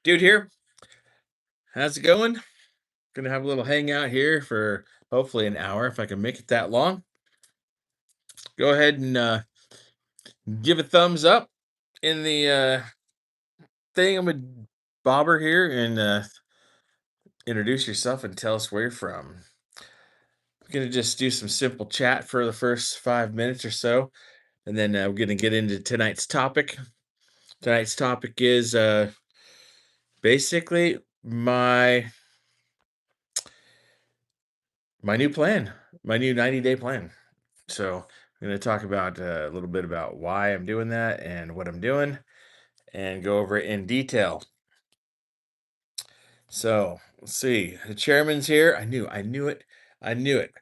Dude here. How's it going? Gonna have a little hangout here for hopefully an hour if I can make it that long. Go ahead and give a thumbs up in the thing. I'm a bobber here and introduce yourself and tell us where you're from. We're gonna just do some simple chat for the first 5 minutes or so, and then we're gonna get into tonight's topic. Tonight's topic is basically my new plan, my new 90-day plan. So I'm going to talk about a little bit about why I'm doing that and what I'm doing and go over it in detail. So let's see. The chairman's here. I knew it. I knew it.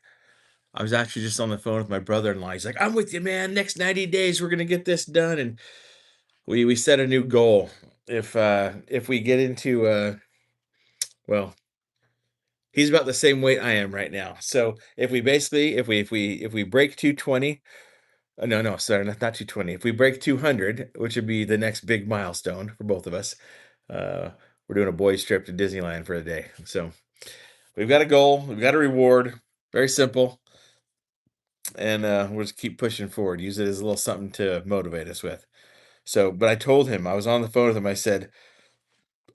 I was actually just on the phone with my brother-in-law. He's like, I'm with you, man. Next 90 days, we're gonna get this done. And we set a new goal. If we get into well, he's about the same weight I am right now. So if we basically if we break 220. No, no, sorry, not 220. If we break 200, which would be the next big milestone for both of us, uh, we're doing a boys' trip to Disneyland for a day. So we've got a goal, we've got a reward, very simple, and we'll just keep pushing forward. Use it as a little something to motivate us with. So, but I told him I was on the phone with him. I said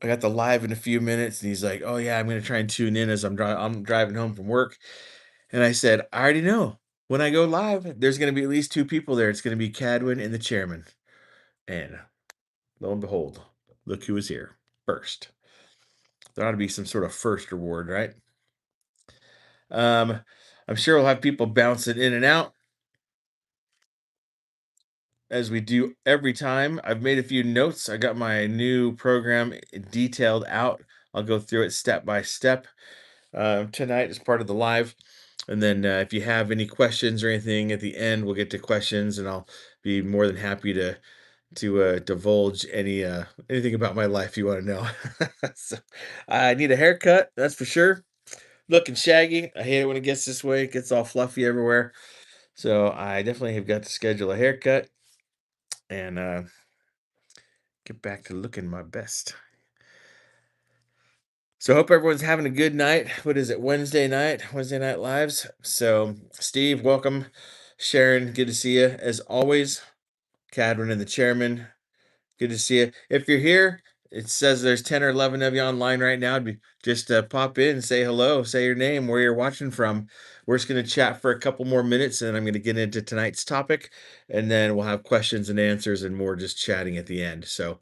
I got the live in a few minutes, and he's like, "Oh yeah, I'm gonna try and tune in as I'm driving home from work." And I said, "I already know. When I go live, there's gonna be at least two people there. It's gonna be Cadwin and the chairman." And lo and behold, look who was here first. There ought to be some sort of first reward, right? Um, I'm sure we'll have people bouncing in and out as we do every time. I've made a few notes. I got my new program detailed out. I'll go through it step by step tonight as part of the live. And then if you have any questions or anything at the end, we'll get to questions, and I'll be more than happy to divulge anything about my life you want to know. So, I need a haircut, that's for sure. Looking shaggy. I hate it when it gets this way. It gets all fluffy everywhere. So I definitely have got to schedule a haircut and get back to looking my best. So hope everyone's having a good night. What is it? Wednesday night, Wednesday night lives. So Steve, welcome. Sharon, good to see you as always. Cadwin and the chairman, good to see you. If you're here, it says there's 10 or 11 of you online right now. Just pop in and say hello, say your name, where you're watching from. We're just going to chat for a couple more minutes, and I'm going to get into tonight's topic, and then we'll have questions and answers and more just chatting at the end. So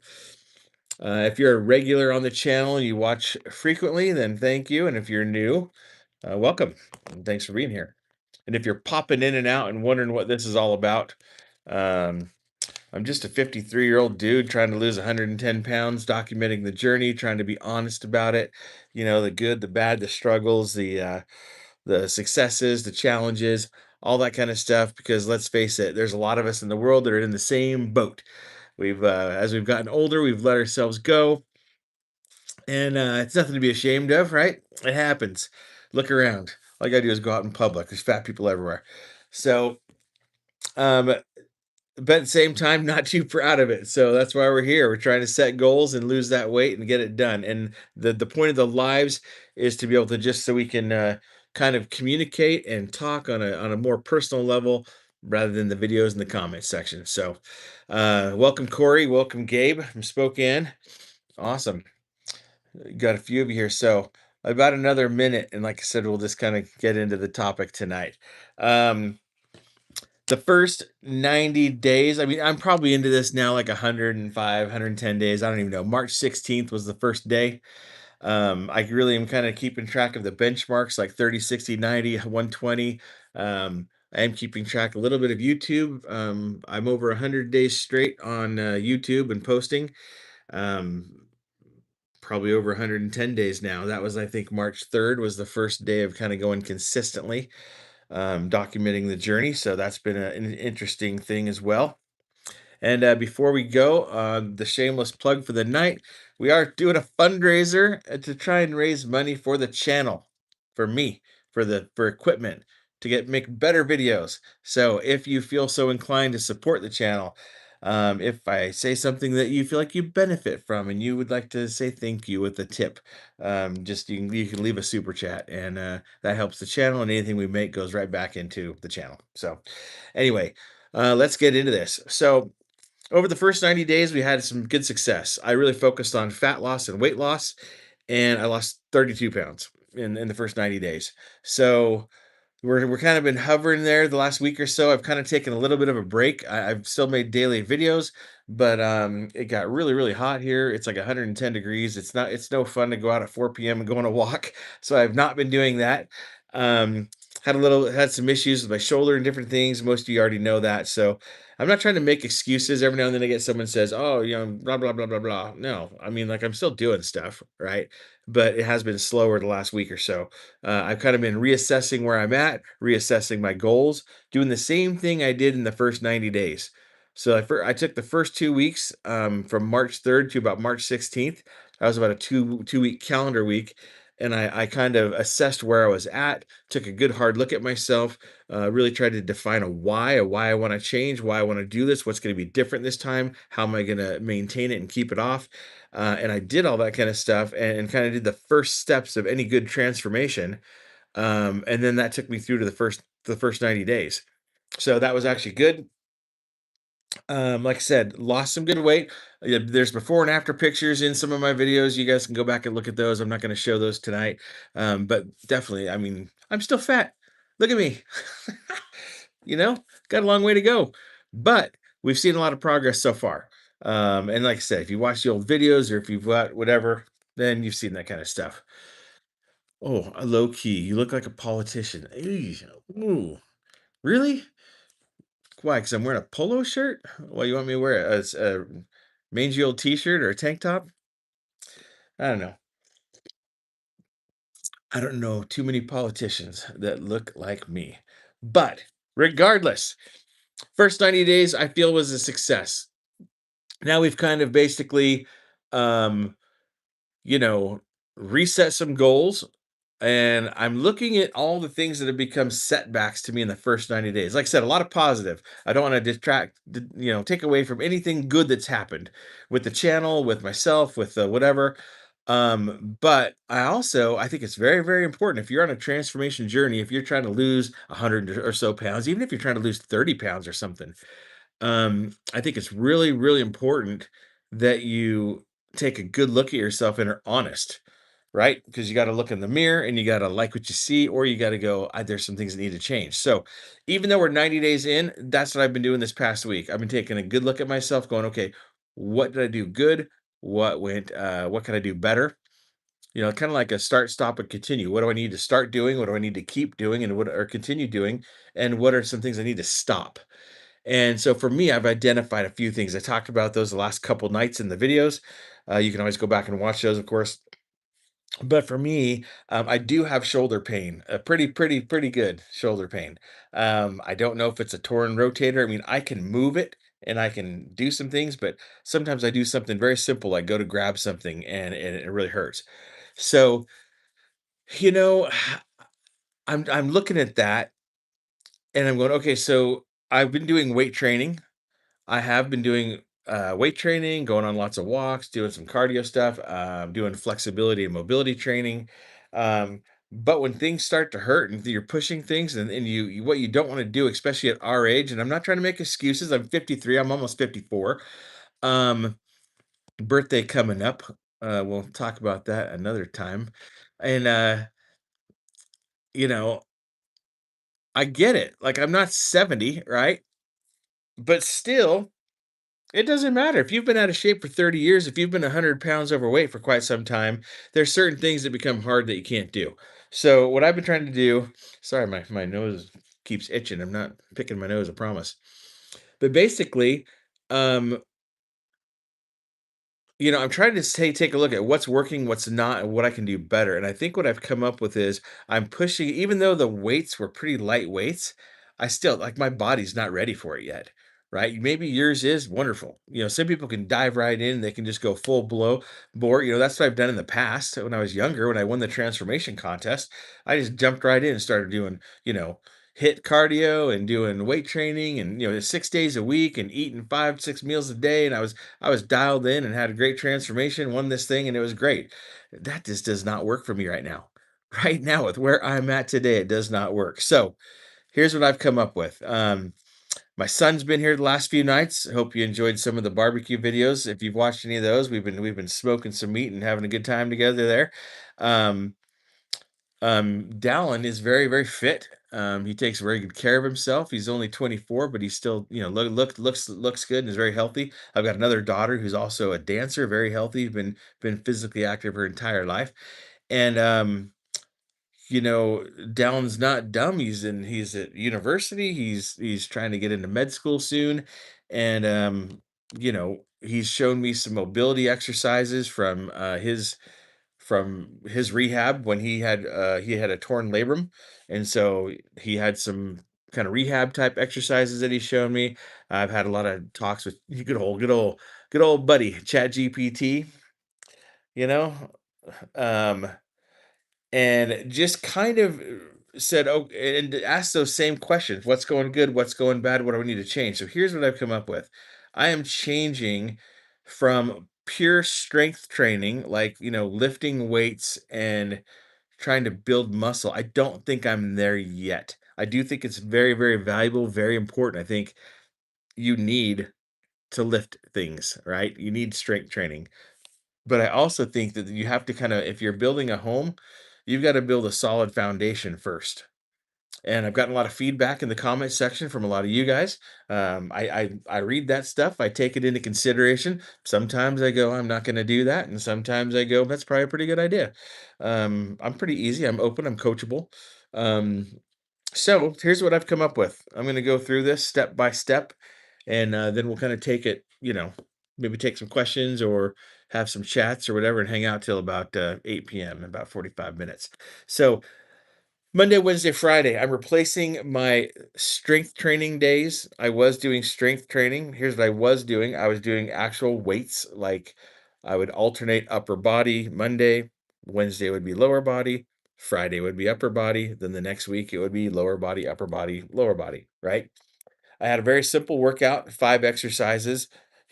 if you're a regular on the channel and you watch frequently, then thank you. And if you're new, welcome. And thanks for being here. And if you're popping in and out and wondering what this is all about, um, I'm just a 53-year-old dude trying to lose 110 pounds, documenting the journey, trying to be honest about it. You know, the good, the bad, the struggles, the successes, the challenges, all that kind of stuff. Because let's face it, there's a lot of us in the world that are in the same boat. As we've gotten older, we've let ourselves go, and it's nothing to be ashamed of, right? It happens. Look around. All you gotta do is go out in public. There's fat people everywhere. So, um, but at the same time, not too proud of it. So that's why we're here. We're trying to set goals and lose that weight and get it done. And the point of the lives is to be able to just so we can kind of communicate and talk on a more personal level rather than the videos in the comments section. So welcome Corey, welcome Gabe from Spokane. Awesome. Got a few of you here. So about another minute, and like I said, we'll just kind of get into the topic tonight. Um, the first 90 days, I mean, I'm probably into this now like 105, 110 days. I don't even know. March 16th was the first day. I really am kind of keeping track of the benchmarks like 30, 60, 90, 120. I am keeping track a little bit of YouTube. I'm over 100 days straight on YouTube and posting. Um, Probably over 110 days now. That was, I think, March 3rd was the first day of kind of going consistently documenting the journey. So that's been an interesting thing as well. And before we go, the shameless plug for the night, we are doing a fundraiser to try and raise money for the channel, for me, for equipment to make better videos. So if you feel so inclined to support the channel, If I say something that you feel like you benefit from and you would like to say thank you with a tip, just you can leave a super chat, and that helps the channel, and anything we make goes right back into the channel. So anyway, let's get into this. So over the first 90 days, we had some good success. I really focused on fat loss and weight loss, and I lost 32 pounds in the first 90 days. So we're kind of been hovering there the last week or so. I've kind of taken a little bit of a break. I've still made daily videos, but it got really hot here. It's like 110 degrees. It's no fun to go out at 4 p.m. and go on a walk. So I've not been doing that. Um, had some issues with my shoulder and different things. Most of you already know that. So I'm not trying to make excuses. Every now and then I get someone says, "Oh, blah blah blah blah blah." No, I mean, like, I'm still doing stuff, right? But it has been slower the last week or so. I've kind of been reassessing where I'm at, reassessing my goals, doing the same thing I did in the first 90 days. So I took the first 2 weeks, from March 3rd to about March 16th. I was about a two week calendar week, and I kind of assessed where I was at, took a good hard look at myself, really tried to define a why I want to change, why I want to do this, what's going to be different this time, how am I going to maintain it and keep it off. And I did all that kind of stuff, and kind of did the first steps of any good transformation. And then that took me through to the first 90 days. So that was actually good. Like I said, lost some good weight. There's before and after pictures in some of my videos. You guys can go back and look at those. I'm not going to show those tonight. But definitely, I mean, I'm still fat. Look at me. you know, got a long way to go. But we've seen a lot of progress so far. And like I said, if you watch the old videos, or if you've got whatever, then you've seen that kind of stuff. Oh, low key, you look like a politician. Eesh, ooh, really? Why? Because I'm wearing a polo shirt? Well, you want me to wear a mangy old t-shirt or a tank top? I don't know. I don't know too many politicians that look like me. But regardless, first 90 days I feel was a success. Now we've kind of basically, um, you know, reset some goals. And I'm looking at all the things that have become setbacks to me in the first 90 days. Like I said, a lot of positive. I don't want to take away from anything good that's happened with the channel, with myself, with whatever. But I think it's very important, if you're on a transformation journey, if you're trying to lose 100 or so pounds, even if you're trying to lose 30 pounds or something, I think it's really important that you take a good look at yourself and are honest, right? Because you got to look in the mirror and you got to like what you see, or you got to go, there's some things that need to change. So even though we're 90 days in, that's what I've been doing this past week. I've been taking a good look at myself, going, okay, what did I do good? What can I do better? Kind of like a start, stop, and continue. What do I need to start doing? What do I need to keep doing, and what or continue doing? And what are some things I need to stop? And so for me, I've identified a few things. I talked about those the last couple nights in the videos. You can always go back and watch those, of course. But for me, I do have shoulder pain, a pretty good shoulder pain. I don't know if it's a torn rotator. I mean, I can move it and I can do some things, but sometimes I do something very simple, like go to grab something, and it really hurts. So, you know, I'm looking at that, and I'm going, okay, so I've been doing weight training. I have been doing weight training, going on lots of walks, doing some cardio stuff, doing flexibility and mobility training. But when things start to hurt and you're pushing things, and what you don't want to do, especially at our age, and I'm not trying to make excuses. I'm 53. I'm almost 54. Um, Birthday coming up. We'll talk about that another time. And you know, I get it. Like, I'm not 70, right? But still, it doesn't matter. If you've been out of shape for 30 years, if you've been 100 pounds overweight for quite some time, there's certain things that become hard that you can't do. So, what I've been trying to do, sorry, my nose keeps itching. I'm not picking my nose, I promise. But basically, um, I'm trying to take a look at what's working, what's not, and what I can do better. And I think what I've come up with is I'm pushing, even though the weights were pretty light weights, I still like my body's not ready for it yet. Right. Maybe yours is wonderful. Some people can dive right in, they can just go full blow bore. That's what I've done in the past when I was younger, when I won the transformation contest. I just jumped right in and started doing, hit cardio and doing weight training and 6 days a week and eating 5, 6 meals a day. And I was dialed in and had a great transformation, won this thing, and it was great. That just does not work for me right now. Right now, with where I'm at today, it does not work. So here's what I've come up with. My son's been here the last few nights. Hope you enjoyed some of the barbecue videos. If you've watched any of those, we've been smoking some meat and having a good time together there. Um, Dallin is very, very fit. He takes very good care of himself. He's only 24, but he's still, looks good and is very healthy. I've got another daughter who's also a dancer, very healthy, been physically active her entire life. And Dallin's not dumb. He's at university. He's trying to get into med school soon. And he's shown me some mobility exercises from his rehab when he had a torn labrum, and so he had some kind of rehab type exercises that he's shown me. I've had a lot of talks with good old buddy Chat GPT, you know, um, and just kind of said, "Oh," and asked those same questions: "What's going good? What's going bad? What do I need to change?" So here's what I've come up with: I am changing from pure strength training, like lifting weights and trying to build muscle. I don't think I'm there yet. I do think it's very, very valuable, very important. I think you need to lift things, right? You need strength training. But I also think that you have to if you're building a home, you've got to build a solid foundation first. And I've gotten a lot of feedback in the comment section from a lot of you guys. I read that stuff. I take it into consideration. Sometimes I go, I'm not going to do that, and sometimes I go, that's probably a pretty good idea. I'm pretty easy. I'm open. I'm coachable. Um, so here's what I've come up with. I'm going to go through this step by step, and then we'll kind of take it. Maybe take some questions or have some chats or whatever, and hang out till about 8 p.m. about 45 minutes. So Monday, Wednesday, Friday, I'm replacing my strength training days. I was doing strength training. Here's what I was doing. I was doing actual weights. Like I would alternate upper body Monday, Wednesday would be lower body, Friday would be upper body. Then the next week it would be lower body, upper body, lower body, right? I had a very simple workout, 5 exercises,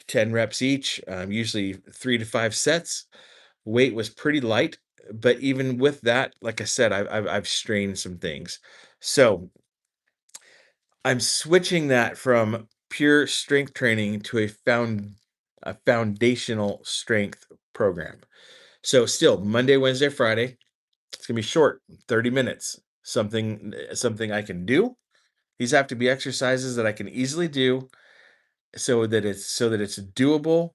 10 reps each, usually 3 to 5 sets. Weight was pretty light, but even with that, like I said, I've strained some things. So I'm switching that from pure strength training to a foundational strength program. So still Monday, Wednesday, Friday. It's gonna be short, 30 minutes. Something I can do. These have to be exercises that I can easily do so that it's doable,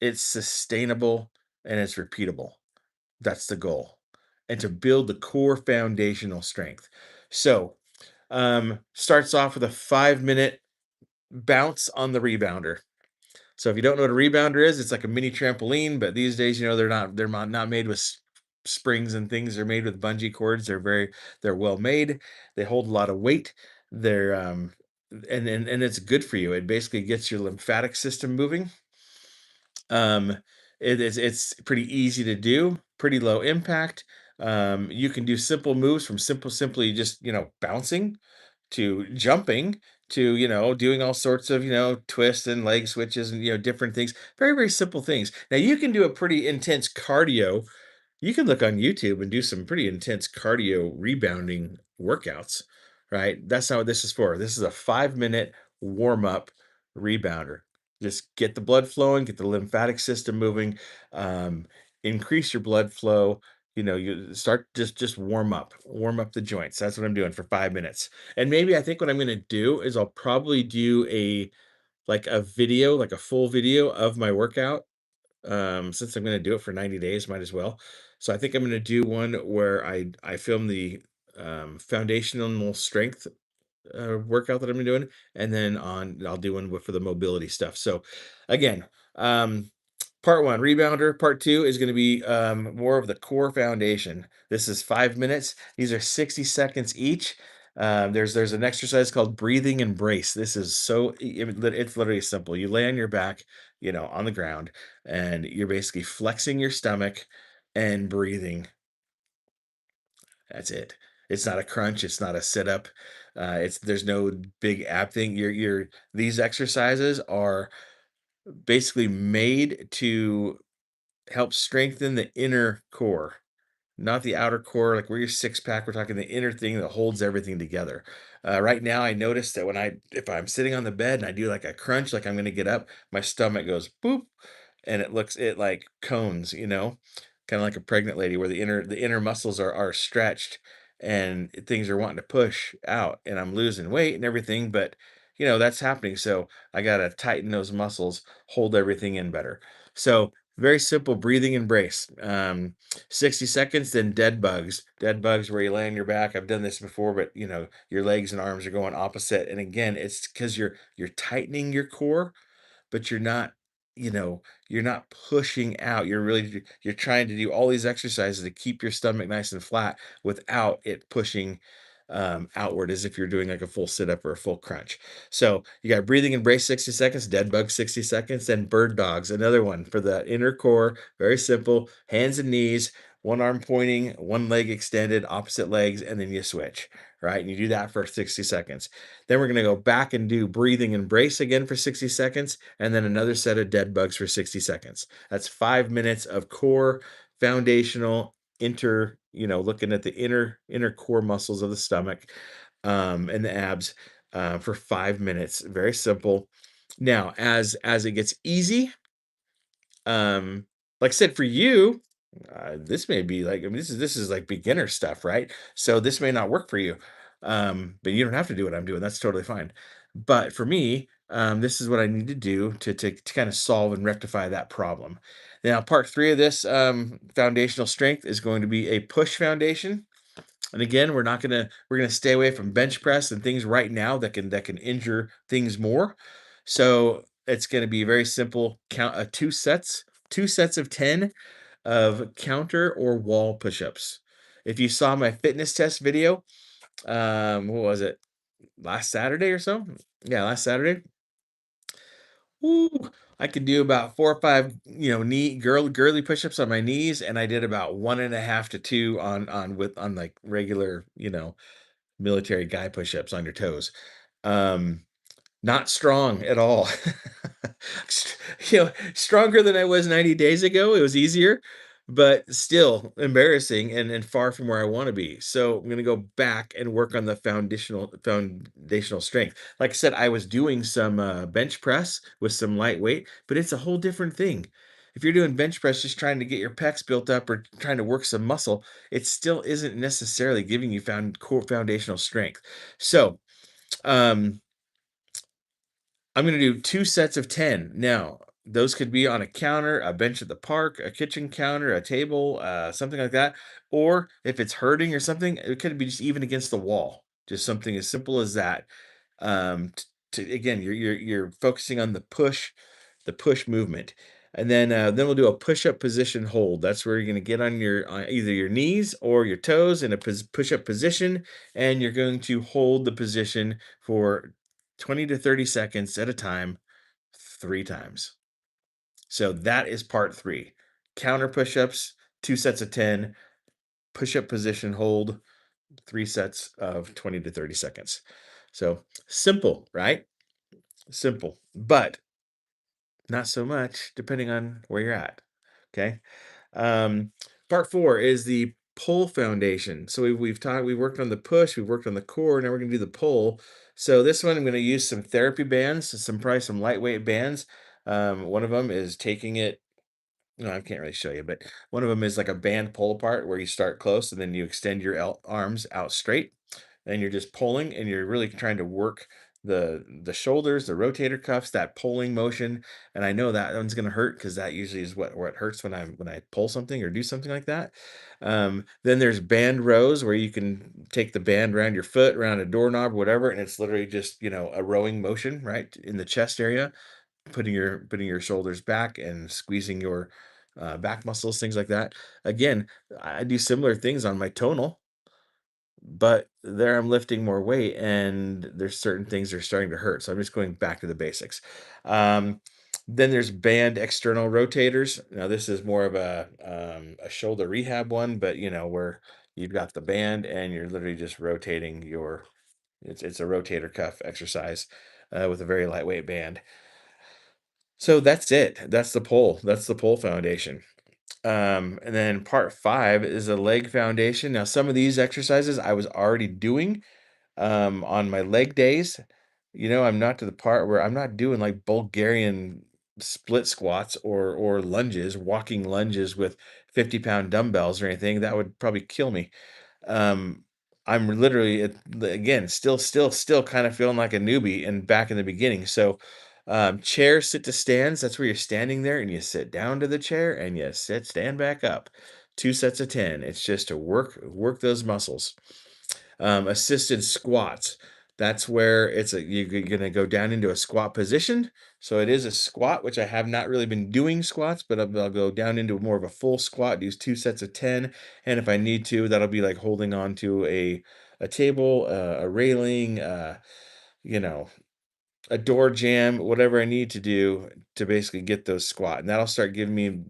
it's sustainable, and it's repeatable. That's the goal. And to build the core foundational strength. So, starts off with a 5-minute bounce on the rebounder. So if you don't know what a rebounder is, it's like a mini trampoline, but these days, they're not made with springs and things. They're made with bungee cords. They're well made. They hold a lot of weight. They're and it's good for you. It basically gets your lymphatic system moving. Um, it's pretty easy to do, pretty low impact. You can do simple moves from simply just bouncing to jumping to doing all sorts of twists and leg switches and different things. Very, very simple things. Now you can do a pretty intense cardio. You can look on YouTube and do some pretty intense cardio rebounding workouts, right? That's not what this is for. This is a 5-minute warm up rebounder. Just get the blood flowing, get the lymphatic system moving, um, increase your blood flow. You start just warm up the joints. That's what I'm doing for 5 minutes. And maybe I think what I'm going to do is I'll probably do a video, like a full video of my workout, since I'm gonna do it for 90 days, might as well. So I think I'm gonna do one where I film the foundational strength workout that I'm doing, and then I'll do one for the mobility stuff. So again, um, part one, rebounder. Part two is going to be more of the core foundation. This is 5 minutes. These are 60 seconds each. There's an exercise called breathing and brace. This is it's literally simple. You lay on your back, on the ground, and you're basically flexing your stomach and breathing. That's it. It's not a crunch, it's not a sit up. It's There's no big ab thing. These exercises are basically made to help strengthen the inner core, not the outer core, like we're your six pack. We're talking the inner thing that holds everything together. Right now, I notice that if I'm sitting on the bed and I do like a crunch, like I'm going to get up, my stomach goes boop, and it like cones, kind of like a pregnant lady where the inner muscles are stretched and things are wanting to push out, and I'm losing weight and everything, but that's happening. So I gotta tighten those muscles, hold everything in better. So very simple breathing and brace. 60 seconds, then dead bugs. Dead bugs where you lay on your back. I've done this before, but your legs and arms are going opposite. And again, it's because you're tightening your core, but you know, you're not pushing out. You're trying to do all these exercises to keep your stomach nice and flat without it pushing outward as if you're doing like a full sit up or a full crunch. So you got breathing and brace 60 seconds, dead bug 60 seconds, then bird dogs, another one for the inner core. Very simple. Hands and knees, one arm pointing, one leg extended, opposite legs, and then you switch, right? And you do that for 60 seconds. Then we're going to go back and do breathing and brace again for 60 seconds, and then another set of dead bugs for 60 seconds. That's 5 minutes of core, foundational, looking at the inner core muscles of the stomach, and the abs, for 5 minutes. Very simple. Now, as it gets easy, um, like I said, for you, this may be like, I mean, this is like beginner stuff, right? So this may not work for you. But you don't have to do what I'm doing. That's totally fine. But for me, this is what I need to do to kind of solve and rectify that problem. Now, part three of this foundational strength is going to be a push foundation. And again, we're gonna stay away from bench press and things right now that can injure things more. So it's gonna be very simple. Count two sets of 10 of counter or wall push-ups. If you saw my fitness test video, what was it? Last Saturday or so? Yeah, last Saturday. Ooh, I could do about 4 or 5, girly push-ups on my knees, and I did about 1.5 to 2 on like regular, military guy push-ups on your toes. Um, Not strong at all. Stronger than I was 90 days ago. It was easier, but still embarrassing and far from where I want to be. So I'm gonna go back and work on the foundational strength. Like I said, I was doing some bench press with some light weight, but it's a whole different thing. If you're doing bench press just trying to get your pecs built up or trying to work some muscle, it still isn't necessarily giving you core foundational strength. So um I'm going to do 2 sets of 10. Now, those could be on a counter, a bench at the park, a kitchen counter, a table, something like that. Or if it's hurting or something, it could be just even against the wall. Just something as simple as that. Again, you're focusing on the push movement, and then we'll do a push up position hold. That's where you're going to get on either your knees or your toes in a push up position, and you're going to hold the position for 20 to 30 seconds at a time, 3 times. So that is part three. Counter push-ups, 2 sets of 10, push-up position hold, 3 sets of 20 to 30 seconds. So simple, right? Simple, but not so much depending on where you're at. Okay. Um, Part four is the pull foundation. So we worked on the push, we worked on the core, now we're gonna do the pull. So this one I'm gonna use some therapy bands, probably some lightweight bands. One of them is taking it. No, I can't really show you, but one of them is like a band pull apart where you start close and then you extend your arms out straight, and you're just pulling and you're really trying to work the shoulders, the rotator cuffs, that pulling motion. And I know that one's going to hurt because that usually is what hurts when I pull something or do something like that. Then there's band rows where you can take the band around your foot, around a doorknob, whatever, and it's literally just a rowing motion right in the chest area, putting your shoulders back and squeezing your back muscles, things like that. Again, I do similar things on my tonal, but there I'm lifting more weight and there's certain things that are starting to hurt. So I'm just going back to the basics. Um, then there's band external rotators. Now this is more of a shoulder rehab one, but where You've got the band, and you're literally just rotating your. It's a rotator cuff exercise with a very lightweight band. So that's it. That's the pole. That's the pole foundation. And then part five is a leg foundation. Now, some of these exercises I was already doing on my leg days. I'm not to the part where I'm not doing like Bulgarian split squats or lunges, walking lunges with 50-pound dumbbells or anything. That would probably kill me. um I'm literally again still kind of feeling like a newbie and back in the beginning. So chair sit to stands, that's where you're standing there and you sit down to the chair and you stand back up. 2 sets of 10. It's just to work those muscles. Assisted squats, that's where you're gonna go down into a squat position. So it is a squat, which I have not really been doing squats, but I'll go down into more of a full squat, do 2 sets of 10. And if I need to, that'll be like holding on to a table, a railing, you know, a door jam, whatever I need to do to basically get those squat. And that'll start giving me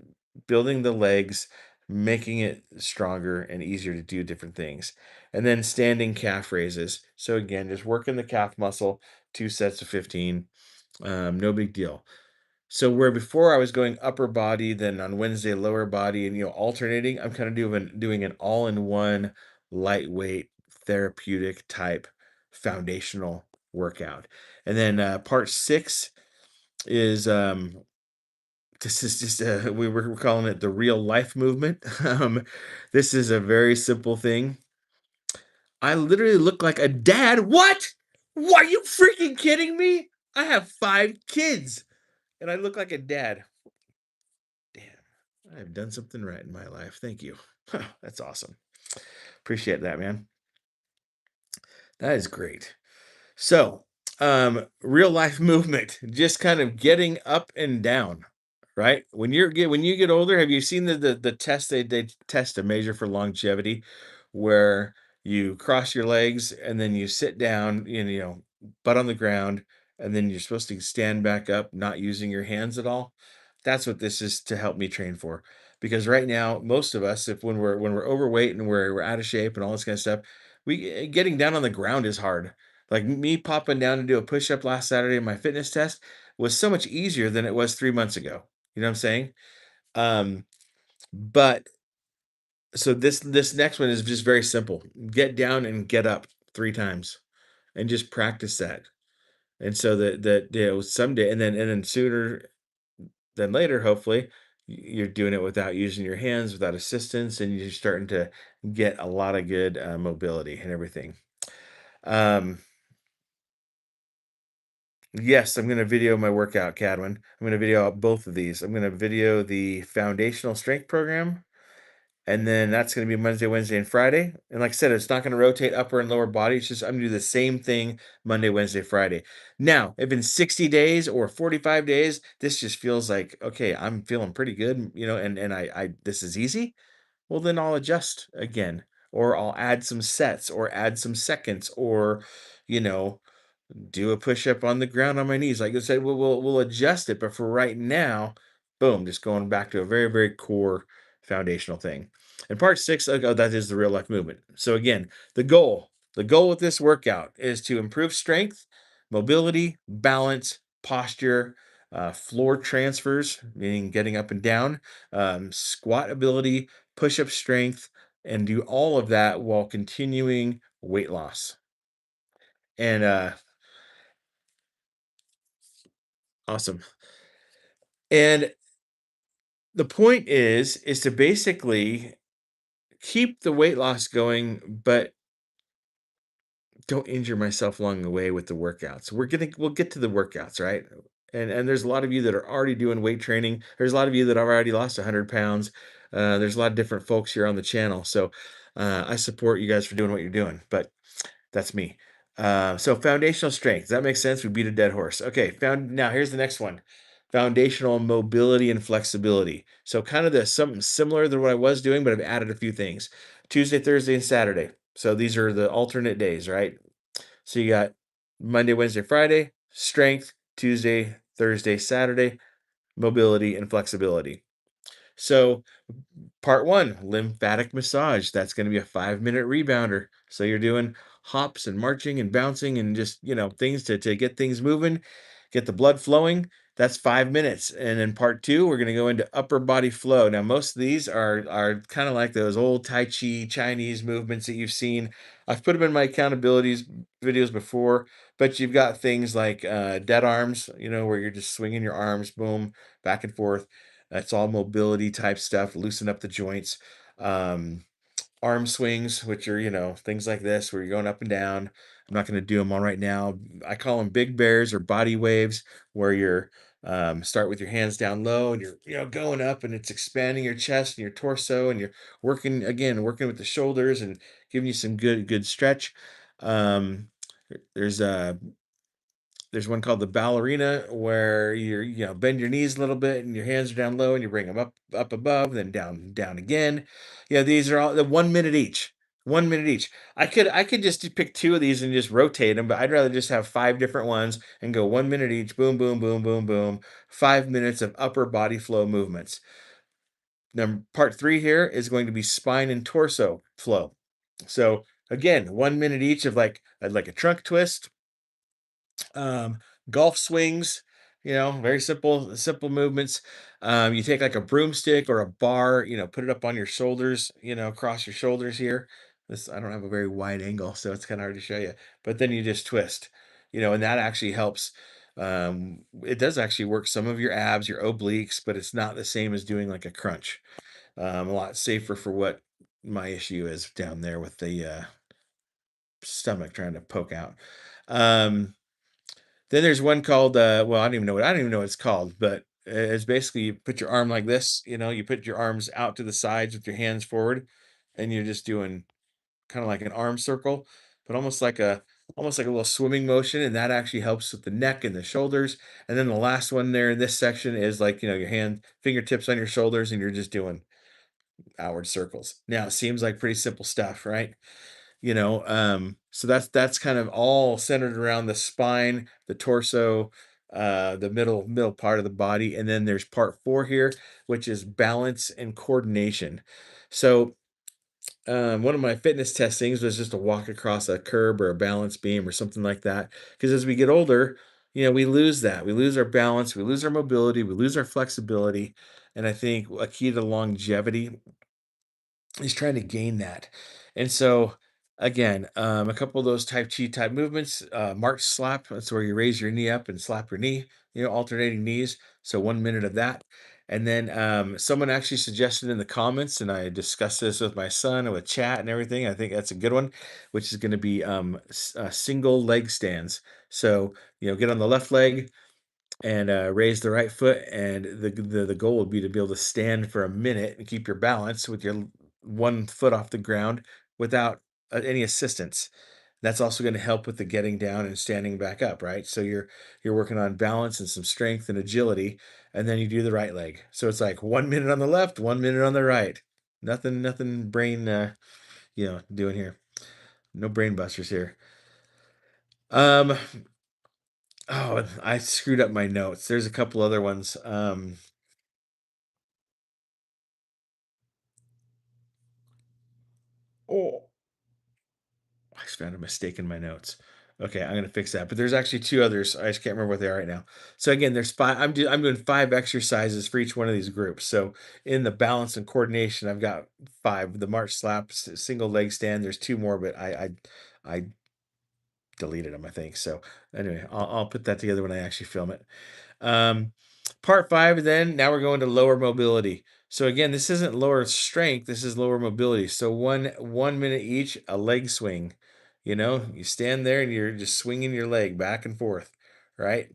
building the legs, making it stronger and easier to do different things. And then standing calf raises. So again, just working the calf muscle, 2 sets of 15. No big deal. So where before I was going upper body, then on Wednesday lower body, and alternating, I'm kind of doing an all-in-one lightweight therapeutic type foundational workout. And then part six is this is just we're calling it the real life movement. This is a very simple thing. I literally look like a dad. What? Are you freaking kidding me? I have 5 kids and I look like a dad. Damn, I've done something right in my life. Thank you. That's awesome. Appreciate that, man. That is great. So, real life movement, just kind of getting up and down, right? When you get older, have you seen the test they test to measure for longevity, where you cross your legs and then you sit down, butt on the ground, and then you're supposed to stand back up, not using your hands at all. That's what this is to help me train for. Because right now, most of us, if when we're overweight and we're out of shape and all this kind of stuff, we getting down on the ground is hard. Like me popping down to do a push-up last Saturday in my fitness test was so much easier than it was 3 months ago. You know what I'm saying? Um, but so this next one is just very simple. Get down and get up 3 times and just practice that. And so that someday and then sooner than later, hopefully, you're doing it without using your hands, without assistance, and you're starting to get a lot of good mobility and everything. Um, Yes, I'm gonna video my workout, Cadwin. I'm gonna video out both of these. I'm gonna video the foundational strength program, and then that's gonna be Monday, Wednesday, and Friday. And like I said, it's not gonna rotate upper and lower body. It's just I'm gonna do the same thing Monday, Wednesday, Friday. Now, if in 60 days or 45 days, this just feels like okay, I'm feeling pretty good, and I this is easy. Well, then I'll adjust again, or I'll add some sets, or add some seconds, or you know do a push-up on the ground on my knees. Like I said, we'll adjust it, but for right now, boom, just going back to a very, very core foundational thing. And part six, that is the real life movement. So again, the goal with this workout is to improve strength, mobility, balance, posture, floor transfers, meaning getting up and down, squat ability, push-up strength, and do all of that while continuing weight loss. And awesome. And the point is to basically keep the weight loss going, but don't injure myself along the way with the workouts. We'll get to the workouts, right? And there's a lot of you that are already doing weight training. There's a lot of you that have already lost 100 pounds. There's a lot of different folks here on the channel. So I support you guys for doing what you're doing. But that's me. So foundational strength. Does that make sense? We beat a dead horse. Okay, now here's the next one. Foundational mobility and flexibility. So kind of something similar than what I was doing, but I've added a few things. Tuesday, Thursday, and Saturday. So these are the alternate days, right? So you got Monday, Wednesday, Friday, strength, Tuesday, Thursday, Saturday, mobility and flexibility. So part one, lymphatic massage. That's going to be a 5 minute rebounder. So you're doing hops and marching and bouncing and just, things to get things moving, get the blood flowing. That's 5 minutes. And then part two, we're going to go into upper body flow. Now, most of these are kind of like those old Tai Chi Chinese movements that you've seen. I've put them in my accountabilities videos before, but you've got things like dead arms, where you're just swinging your arms, boom, back and forth. That's all mobility type stuff, loosen up the joints. Um, Arm swings, which are, things like this, where you're going up and down. I'm not going to do them all right now. I call them big bears or body waves, where you're start with your hands down low and you're, going up and it's expanding your chest and your torso and you're working with the shoulders and giving you some good stretch. Um, there's there's one called the ballerina where you're, bend your knees a little bit and your hands are down low and you bring them up above, then down again. Yeah, these are all the 1 minute each. 1 minute each. I could just pick two of these and just rotate them, but I'd rather just have five different ones and go 1 minute each. Boom, boom, boom, boom, boom. 5 minutes of upper body flow movements. Number part three here is going to be spine and torso flow. So again, 1 minute each of like a trunk twist, um, golf swings, very simple movements. You take like a broomstick or a bar, put it up on your shoulders, across your shoulders here. This, I don't have a very wide angle, so it's kind of hard to show you, but then you just twist, and that actually helps. It does actually work some of your abs, your obliques, but it's not the same as doing like a crunch. A lot safer for what my issue is down there with the stomach trying to poke out. Um, then there's one called well, I don't even know what it's called, but it's basically you put your arm like this, you put your arms out to the sides with your hands forward, and you're just doing kind of like an arm circle, but almost like a little swimming motion, and that actually helps with the neck and the shoulders. And then the last one there in this section is like, your hand fingertips on your shoulders, and you're just doing outward circles. Now it seems like pretty simple stuff, right? So that's kind of all centered around the spine, the torso, the middle part of the body, and then there's part four here, which is balance and coordination. So one of my fitness testings was just to walk across a curb or a balance beam or something like that, because as we get older, we lose that, we lose our balance, we lose our mobility, we lose our flexibility. And I think a key to longevity, he's trying to gain that. And so again, a couple of those type chi type movements, march slap, that's where you raise your knee up and slap your knee, alternating knees. So 1 minute of that. And then someone actually suggested in the comments, and I discussed this with my son and with chat and everything. I think that's a good one, which is going to be single leg stands. So, get on the left leg and raise the right foot, and the goal would be to be able to stand for a minute and keep your balance with your one foot off the ground without any assistance. That's also going to help with the getting down and standing back up, right? So you're working on balance and some strength and agility, and then you do the right leg. So it's like 1 minute on the left, 1 minute on the right. Nothing brain doing here. No brain busters here. um oh, I screwed up my notes. There's a couple other ones. Oh, I just found a mistake in my notes. Okay, I'm gonna fix that. But there's actually two others. I just can't remember what they are right now. So again, there's five. I'm doing five exercises for each one of these groups. So in the balance and coordination, I've got five. The march slaps, single leg stand. There's two more, but I deleted them, I think. So anyway, I'll put that together when I actually film it. Um, Part five, then now we're going to lower mobility. So again, this isn't lower strength, this is lower mobility. So 1 minute each, a leg swing. You stand there and you're just swinging your leg back and forth, right?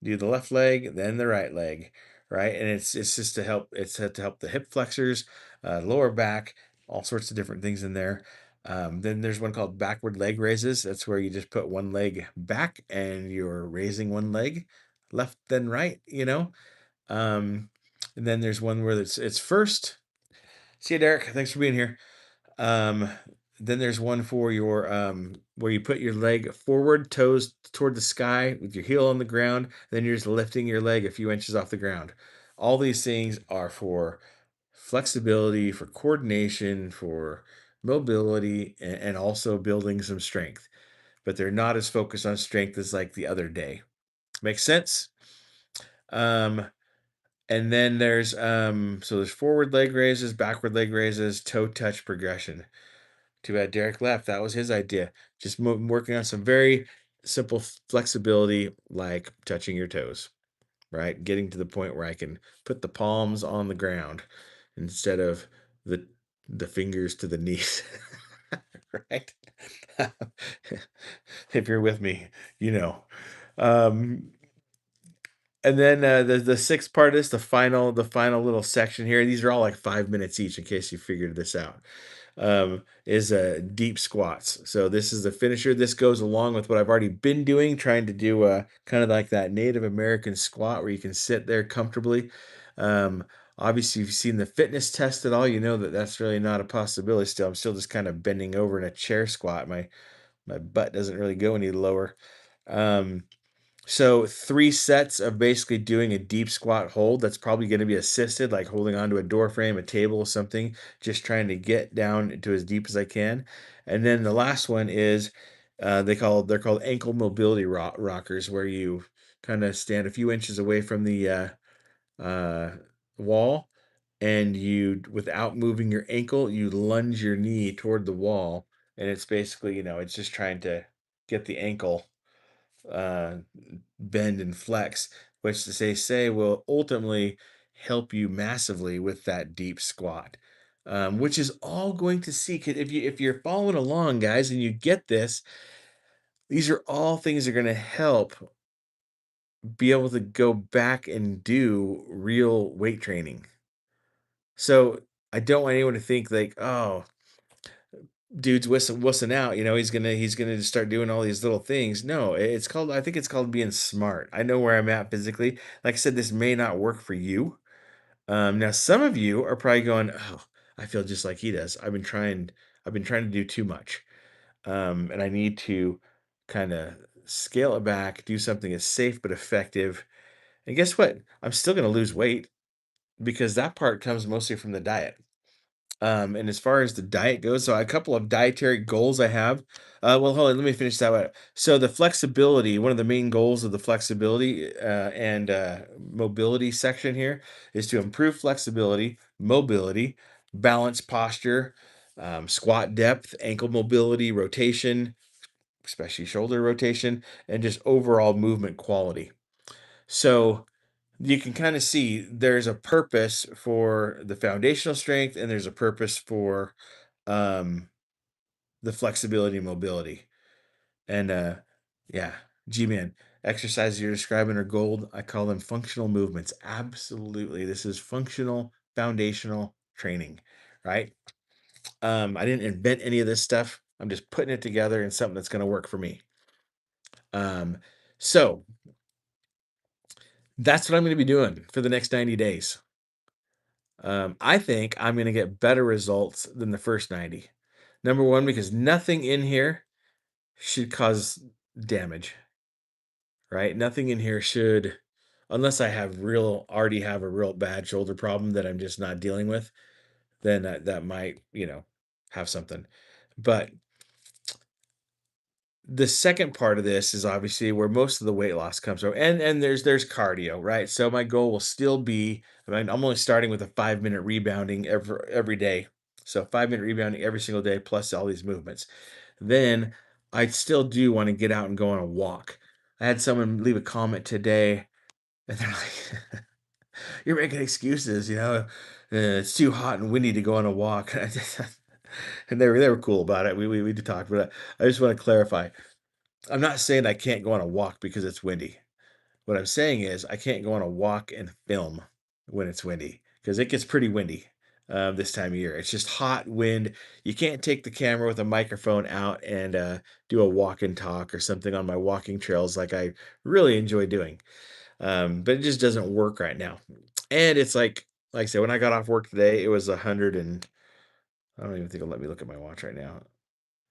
Do the left leg, then the right leg, right? And it's just to help. It's to help the hip flexors, lower back, all sorts of different things in there. Then there's one called backward leg raises. That's where you just put one leg back and you're raising one leg left then right, um, and then there's one where it's first. See you, Derek. Thanks for being here. Um, then there's one for your where you put your leg forward, toes toward the sky with your heel on the ground. Then you're just lifting your leg a few inches off the ground. All these things are for flexibility, for coordination, for mobility, and also building some strength. But they're not as focused on strength as like the other day. Makes sense? Um, and then there's forward leg raises, backward leg raises, toe touch progression. Too bad Derek left. That was his idea. Just working on some very simple flexibility, like touching your toes, right? Getting to the point where I can put the palms on the ground instead of the the fingers to the knees. Right? If you're with me, you know. Um, and then the sixth part is the final little section here. These are all like 5 minutes each, in case you figured this out. Is deep squats. So this is the finisher. This goes along with what I've already been doing, trying to do kind of like that Native American squat where you can sit there comfortably. Um, Obviously, if you've seen the fitness test at all, you know that that's really not a possibility. Still, I'm still just kind of bending over in a chair squat. My butt doesn't really go any lower. Um, so 3 sets of basically doing a deep squat hold. That's probably going to be assisted, like holding onto a door frame, a table, something, just trying to get down to as deep as I can. And then the last one is they're called ankle mobility rockers, where you kind of stand a few inches away from the uh, wall, and you, without moving your ankle, you lunge your knee toward the wall, and it's basically, it's just trying to get the ankle uh, bend and flex, which they say will ultimately help you massively with that deep squat. Which is all going to see, 'cause if you're following along, guys, and you get this, these are all things that are going to help be able to go back and do real weight training. So I don't want anyone to think like, oh, dude's wussing out. He's gonna just start doing all these little things. No, I think it's called being smart. I know where I'm at physically. Like I said, this may not work for you. Now some of you are probably going, oh, I feel just like he does. I've been trying to do too much. And I need to kind of scale it back, do something that's safe but effective. And guess what? I'm still gonna lose weight because that part comes mostly from the diet. And as far as the diet goes, so a couple of dietary goals I have. Well, hold on, let me finish that one. So the flexibility, one of the main goals of the flexibility and mobility section here is to improve flexibility, mobility, balance posture, squat depth, ankle mobility, rotation, especially shoulder rotation, and just overall movement quality. So you can kind of see there's a purpose for the foundational strength, and there's a purpose for um the flexibility and mobility. And yeah, G-man, exercises you're describing are gold. I call them functional movements. Absolutely, this is functional foundational training, right? I didn't invent any of this stuff. I'm just putting it together in something that's going to work for me. Um so that's what I'm going to be doing for the next 90 days. I think I'm going to get better results than the first 90. Number one, because nothing in here should cause damage, right? Nothing in here should, unless I already have a real bad shoulder problem that I'm just not dealing with, then that might, have something. But the second part of this is obviously where most of the weight loss comes from, and there's cardio, right? So my goal will still be, I'm only starting with a 5 minute rebounding every day. So 5 minute rebounding every single day plus all these movements. Then I still do want to get out and go on a walk. I had someone leave a comment today, and they're like, "You're making excuses, it's too hot and windy to go on a walk." And they were cool about it. We did talk, but I just want to clarify. I'm not saying I can't go on a walk because it's windy. What I'm saying is I can't go on a walk and film when it's windy, because it gets pretty windy this time of year. It's just hot wind. You can't take the camera with a microphone out and do a walk and talk or something on my walking trails like I really enjoy doing. But it just doesn't work right now. And it's like I said, when I got off work today, it was 100 and I don't even think it'll let me look at my watch right now.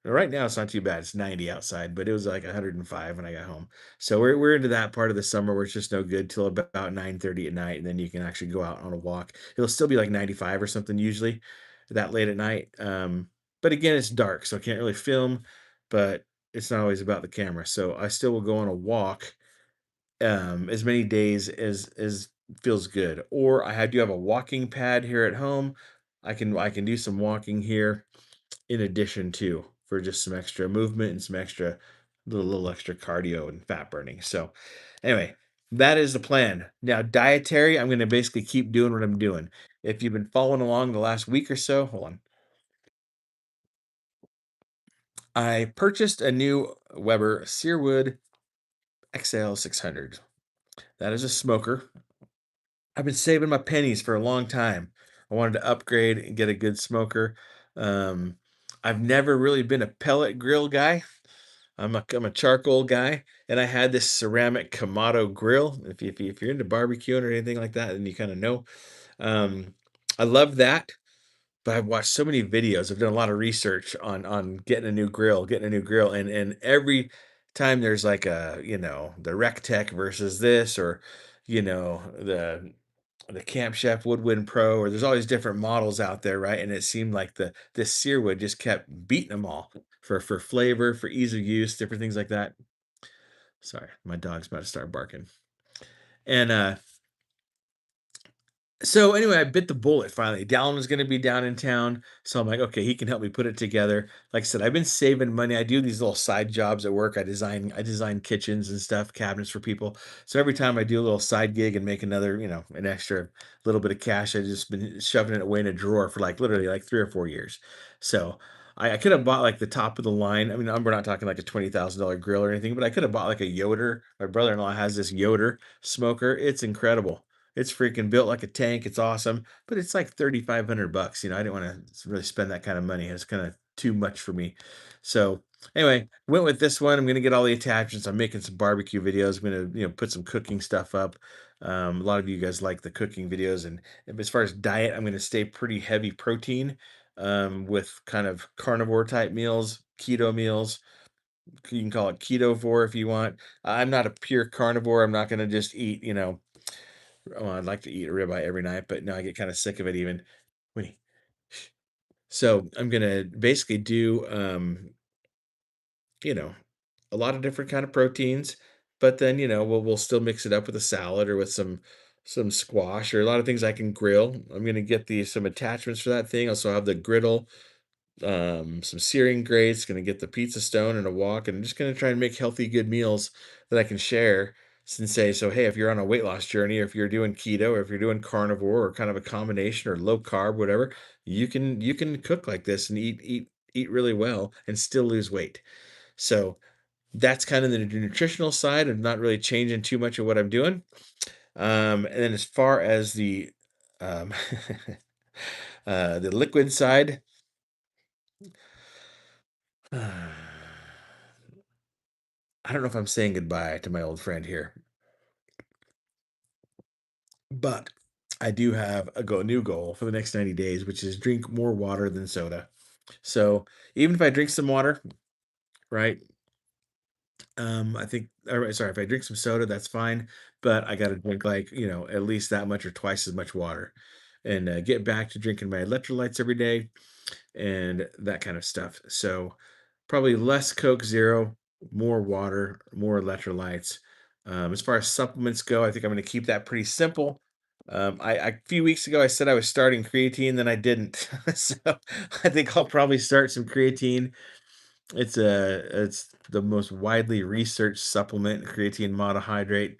Right now, it's not too bad. It's 90 outside, but it was like 105 when I got home. So we're into that part of the summer where it's just no good till about 9:30 at night, and then you can actually go out on a walk. It'll still be like 95 or something usually that late at night. But again, it's dark, so I can't really film, but it's not always about the camera. So I still will go on a walk as many days as feels good. Or do have a walking pad here at home. I can do some walking here in addition to for just some extra movement and some extra little extra cardio and fat burning. So anyway, that is the plan. Now dietary, I'm going to basically keep doing what I'm doing. If you've been following along the last week or so, hold on. I purchased a new Weber Searwood XL 600. That is a smoker. I've been saving my pennies for a long time. I wanted to upgrade and get a good smoker. Um, I've never really been a pellet grill guy. I'm a charcoal guy, and I had this ceramic Kamado grill. If you're into barbecuing or anything like that, then you kind of know. Um, I love that, but I've watched so many videos. I've done a lot of research on getting a new grill, and every time there's like the Rec Tech versus this, or the Camp Chef Woodwind Pro, or there's all these different models out there, right? And it seemed like this Searwood just kept beating them all for flavor, for ease of use, different things like that. Sorry, my dog's about to start barking. And so anyway, I bit the bullet finally. Dallin was going to be down in town, so I'm like, okay, he can help me put it together. Like I said, I've been saving money. I do these little side jobs at work. I design kitchens and stuff, cabinets for people. So every time I do a little side gig and make another, an extra little bit of cash, I just been shoving it away in a drawer for like literally like 3 or 4 years. So I could have bought like the top of the line. I mean, we're not talking like a $20,000 grill or anything, but I could have bought like a Yoder. My brother-in-law has this Yoder smoker. It's incredible. It's freaking built like a tank. It's awesome, but it's like 3,500 bucks. I didn't want to really spend that kind of money. It's kind of too much for me. So anyway, went with this one. I'm gonna get all the attachments. I'm making some barbecue videos. I'm gonna put some cooking stuff up. A lot of you guys like the cooking videos, and as far as diet, I'm gonna stay pretty heavy protein, with kind of carnivore type meals, keto meals. You can call it ketovore if you want. I'm not a pure carnivore. I'm not gonna just eat, I'd like to eat a ribeye every night, but no, I get kind of sick of it even. Wait. So I'm gonna basically do you know, a lot of different kind of proteins, but then, we'll still mix it up with a salad or with some squash or a lot of things I can grill. I'm gonna get some attachments for that thing. Also have the griddle, some searing grates, gonna get the pizza stone and a wok, and I'm just gonna try and make healthy, good meals that I can share and say, so hey, if you're on a weight loss journey, or if you're doing keto, or if you're doing carnivore, or kind of a combination, or low carb, whatever, you can cook like this and eat really well and still lose weight. So that's kind of the nutritional side of not really changing too much of what I'm doing. And then as far as um, the liquid side, I don't know if I'm saying goodbye to my old friend here, but I do have new goal for the next 90 days, which is drink more water than soda. So even if I drink some water, right? I think, or sorry, if I drink some soda, that's fine, but I got to drink like, at least that much or twice as much water, and get back to drinking my electrolytes every day and that kind of stuff. So probably less Coke Zero, more water, more electrolytes. As far as supplements go, I think I'm going to keep that pretty simple. A few weeks ago I said I was starting creatine, then I didn't. So I think I'll probably start some creatine. It's the most widely researched supplement, creatine monohydrate.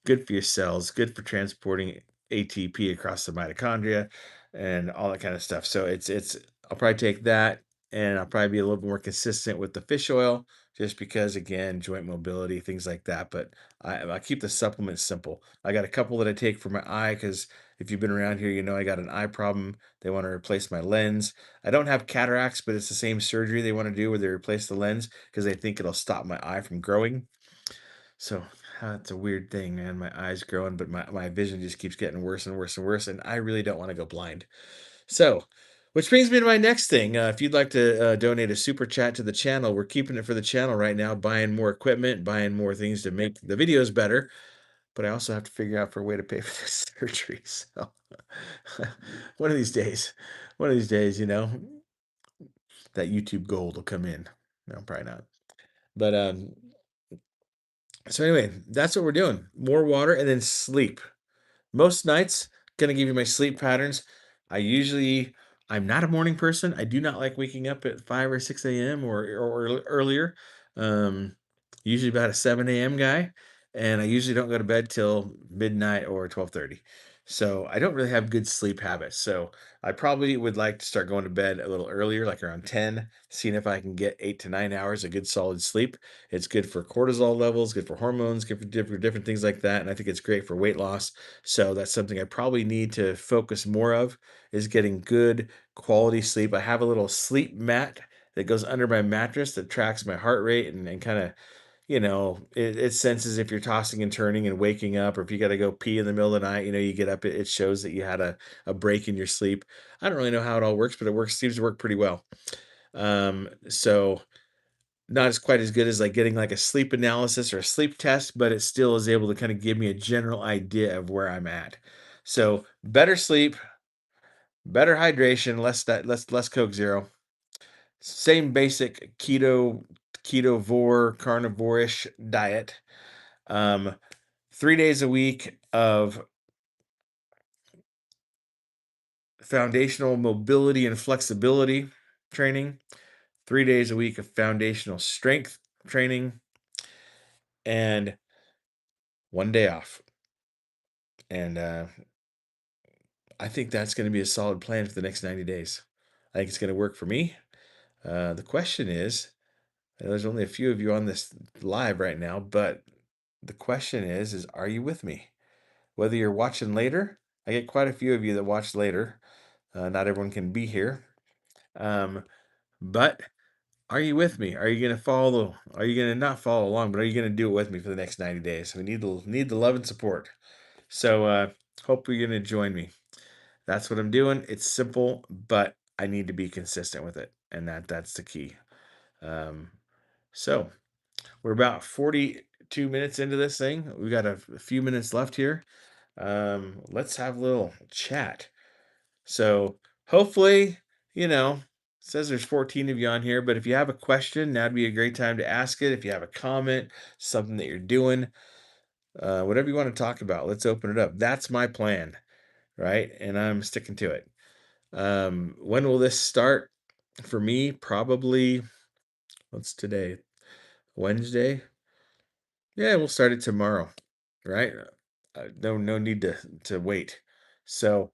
Good for your cells, good for transporting ATP across the mitochondria and all that kind of stuff. So it's I'll probably take that, and I'll probably be a little bit more consistent with the fish oil just because, again, joint mobility, things like that. But I keep the supplements simple. I got a couple that I take for my eye because if you've been around here, I got an eye problem. They want to replace my lens. I don't have cataracts, but it's the same surgery they want to do where they replace the lens because they think it'll stop my eye from growing. So it's a weird thing, man. My eyes growing, but my vision just keeps getting worse and worse and worse, and I really don't want to go blind. So Which brings me to my next thing. If you'd like to donate a super chat to the channel, we're keeping it for the channel right now, buying more equipment, buying more things to make the videos better. But I also have to figure out for a way to pay for this surgery. So one of these days, that YouTube gold will come in. No, probably not. But so anyway, that's what we're doing. More water and then sleep. Most nights, gonna give you my sleep patterns. I usually I'm not a morning person. I do not like waking up at 5 or 6 a.m. or earlier. Um, Usually about a 7 a.m. guy, and I usually don't go to bed till midnight or 12:30. So I don't really have good sleep habits. So I probably would like to start going to bed a little earlier, like around 10, seeing if I can get 8 to 9 hours of good solid sleep. It's good for cortisol levels, good for hormones, good for different things like that. And I think it's great for weight loss. So that's something I probably need to focus more of is getting good quality sleep. I have a little sleep mat that goes under my mattress that tracks my heart rate and kind of, it senses if you're tossing and turning and waking up, or if you got to go pee in the middle of the night, you get up, it shows that you had a break in your sleep. I don't really know how it all works, but seems to work pretty well. So not as quite as good as like getting like a sleep analysis or a sleep test, but it still is able to kind of give me a general idea of where I'm at. So better sleep, better hydration, less Coke Zero. Same basic ketovore, carnivore-ish diet. Um, 3 days a week of foundational mobility and flexibility training, 3 days a week of foundational strength training, and 1 day off. And I think that's going to be a solid plan for the next 90 days. I think it's going to work for me. The question is, there's only a few of you on this live right now, but the question is are you with me? Whether you're watching later, I get quite a few of you that watch later. Not everyone can be here. But are you with me? Are you going to follow? Are you going to not follow along, but are you going to do it with me for the next 90 days? We need the love and support. So hope you're going to join me. That's what I'm doing. It's simple, but I need to be consistent with it, and that's the key. Um, so we're about 42 minutes into this thing. We've got a few minutes left here. Let's have a little chat. So hopefully, it says there's 14 of you on here, but if you have a question, that'd be a great time to ask it. If you have a comment, something that you're doing, whatever you want to talk about, let's open it up. That's my plan, right? And I'm sticking to it. When will this start? For me, probably, what's today? Wednesday? Yeah, we'll start it tomorrow, right? No need to wait. So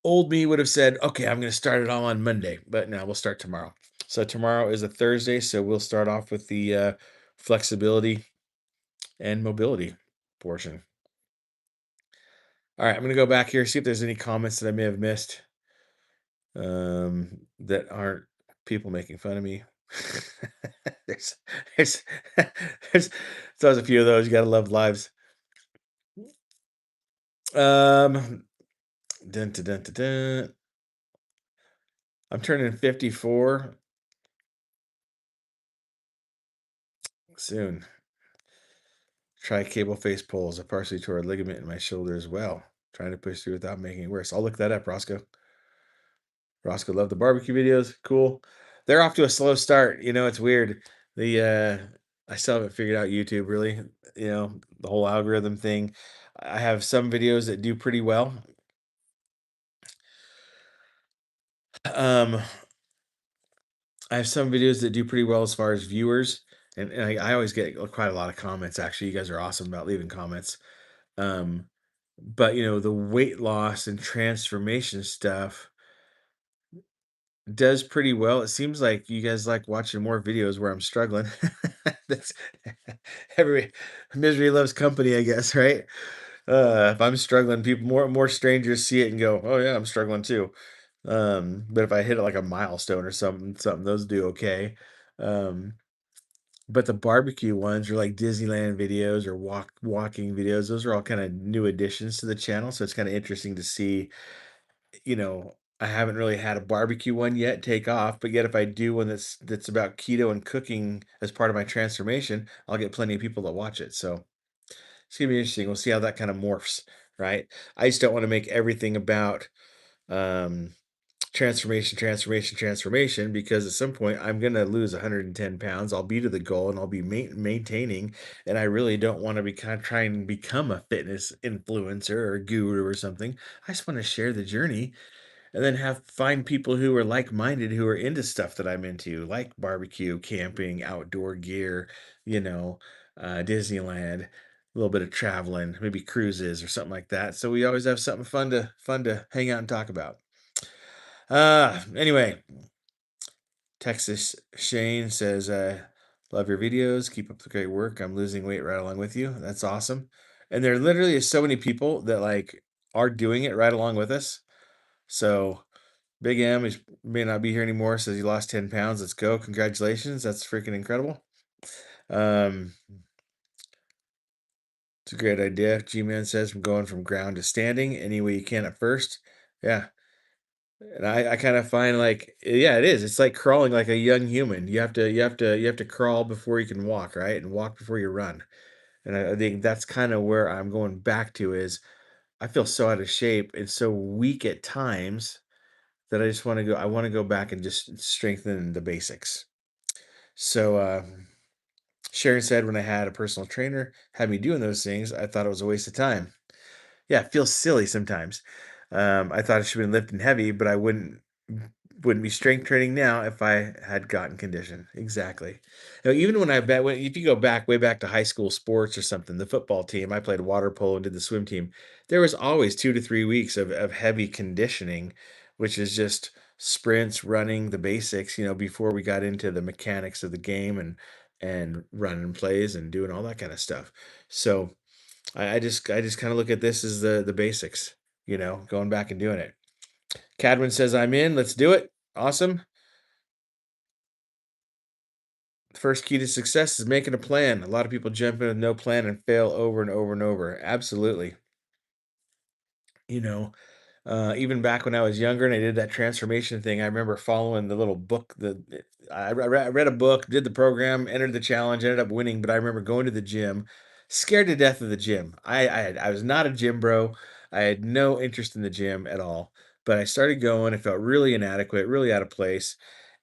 old me would have said, okay, I'm going to start it all on Monday, but no, we'll start tomorrow. So tomorrow is a Thursday, so we'll start off with the flexibility and mobility portion. All right, I'm going to go back here, see if there's any comments that I may have missed that aren't people making fun of me. there's, there's, there's always a few of those. You got to love lives. Dun, dun, dun, dun, dun. I'm turning 54 soon. Try cable face pulls, a partially tore ligament in my shoulder as well. Trying to push through without making it worse. I'll look that up, Roscoe. Roscoe loved the barbecue videos. Cool. They're off to a slow start. It's weird. I still haven't figured out YouTube really. The whole algorithm thing. I have some videos that do pretty well. Um, I have some videos that do pretty well as far as viewers, and I always get quite a lot of comments. Actually, you guys are awesome about leaving comments. Um, but the weight loss and transformation stuff does pretty well. It seems like you guys like watching more videos where I'm struggling. That's every misery loves company, I guess, right? If I'm struggling, people more strangers see it and go, "Oh yeah, I'm struggling too." But if I hit it like a milestone or something, those do okay. Um, but the barbecue ones are like Disneyland videos or walking videos. Those are all kind of new additions to the channel, so it's kind of interesting to see I haven't really had a barbecue one yet take off, but yet if I do one that's about keto and cooking as part of my transformation, I'll get plenty of people to watch it. So it's gonna be interesting. We'll see how that kind of morphs, right? I just don't want to make everything about um transformation, because at some point I'm going to lose 110 pounds. I'll be to the goal and I'll be maintaining. And I really don't want to be kind of trying to become a fitness influencer or guru or something. I just want to share the journey and then find people who are like-minded, who are into stuff that I'm into, like barbecue, camping, outdoor gear, you know, Disneyland, a little bit of traveling, maybe cruises or something like that. So we always have something fun to hang out and talk about. Anyway, Texas Shane says, love your videos. Keep up the great work. I'm losing weight right along with you. That's awesome. And there literally is so many people that like are doing it right along with us. So Big M is may not be here anymore. Says he lost 10 pounds. Let's go. Congratulations. That's freaking incredible. Um, it's a great idea. G-Man says from going from ground to standing any way you can at first. Yeah. And I kind of find like, yeah, it is. It's like crawling like a young human. You have to crawl before you can walk, right? And walk before you run. And I think that's kind of where I'm going back to is I feel so out of shape and so weak at times that I want to go back and just strengthen the basics. So Sharon said when I had a personal trainer had me doing those things, I thought it was a waste of time. Yeah, it feels silly sometimes. I thought I should have been lifting heavy, but I wouldn't be strength training now if I had gotten condition. Exactly. Even when I bet, if you go back way back to high school sports or something, the football team, I played water polo and did the swim team. There was always 2 to 3 weeks of heavy conditioning, which is just sprints, running, the basics. Before we got into the mechanics of the game and running plays and doing all that kind of stuff. So I just kind of look at this as the basics. Going back and doing it. Cadwin says I'm in. Let's do it. Awesome. The first key to success is making a plan. A lot of people jump in with no plan and fail over and over and over. Absolutely. You know, even back when I was younger and I did that transformation thing, I remember following the little book. I read a book, did the program, entered the challenge, ended up winning. But I remember going to the gym, scared to death of the gym. I was not a gym bro. I had no interest in the gym at all. But I started going. I felt really inadequate, really out of place.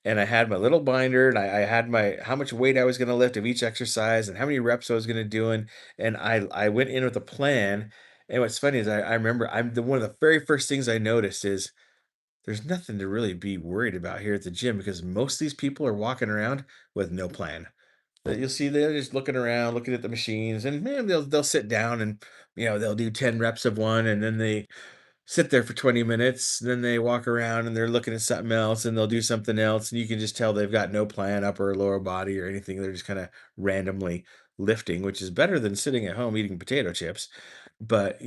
And I had my little binder, and I had my how much weight I was going to lift of each exercise, and how many reps I was going to do. And I went in with a plan, and what's funny is I remember one of the very first things I noticed is there's nothing to really be worried about here at the gym because most of these people are walking around with no plan. You'll see they're just looking around, looking at the machines, and man, they'll sit down and they'll do 10 reps of one, and then they sit there for 20 minutes, then they walk around and they're looking at something else and they'll do something else. And you can just tell they've got no plan, upper or lower body or anything. They're just kind of randomly lifting, which is better than sitting at home eating potato chips. But,